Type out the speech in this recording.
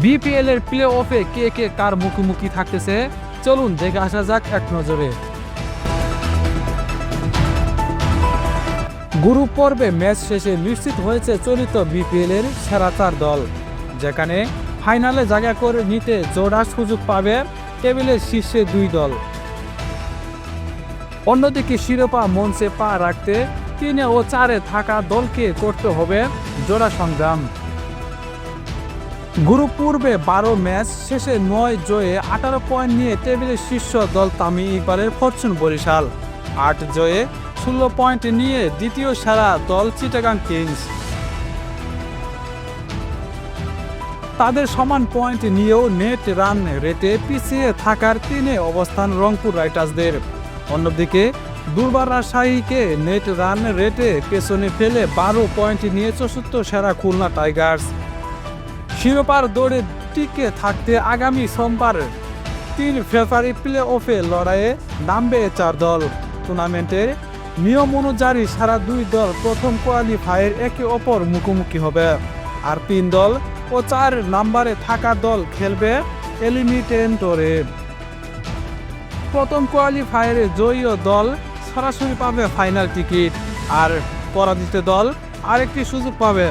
BPL এর play অফে কে কে কার মুখোমুখি থাকতেছে চলুন দেখে আসা যাক এক নজরে। গ্রুপ পর্বে ম্যাচ শেষে নিশ্চিত হয়েছে চলিত বিপিএল এর সেরা 4 দল, যেখানে ফাইনালে জায়গা করে নিতে জোড়া সুযোগ পাবে টেবিলের শীর্ষে 2 দল। অন্যদিকে শিরোপা মঞ্চে পা রাখতে 3 ও 4 থাকা দলকে করতে হবে জোড়া সংগ্রাম। গ্রুপ পূর্বে 12 ম্যাচ শেষে 9 জয়ে 18 পয়েন্ট নিয়ে টেবিলের শীর্ষ দল তামিম ইকবালের ফরচুন বরিশাল, 8 জয়ে 16 পয়েন্ট নিয়ে দ্বিতীয় সেরা দল চিটাগাং কিংস। তাদের সমান পয়েন্ট নিয়েও নেট রান রেটে পিছিয়ে থাকার 3 অবস্থান রংপুর রাইটার্সদের। অন্যদিকে দুর্বার রাজশাহীকে নেট রান রেটে পেছনে ফেলে 12 পয়েন্ট নিয়ে চতুর্থ সেরা খুলনা টাইগার্স। শিরোপার দৌড়ে টিকে থাকতে আগামী সোমবার 3 ফেব্রুয়ারি প্লে অফে লড়াইয়ে নামবে 4 দল। টুর্নামেন্টের নিয়ম অনুযায়ী সারা 2 দল প্রথম কোয়ালিফায়ারে একে অপর মুখোমুখি হবে, আর 3 দল ও 4 নম্বরে থাকা দল খেলবে এলিমিনেটরে। প্রথম কোয়ালিফায়ারে জয়ী দল সরাসরি পাবে ফাইনাল টিকিট, আর পরাজিত দল আরেকটি সুযোগ পাবে।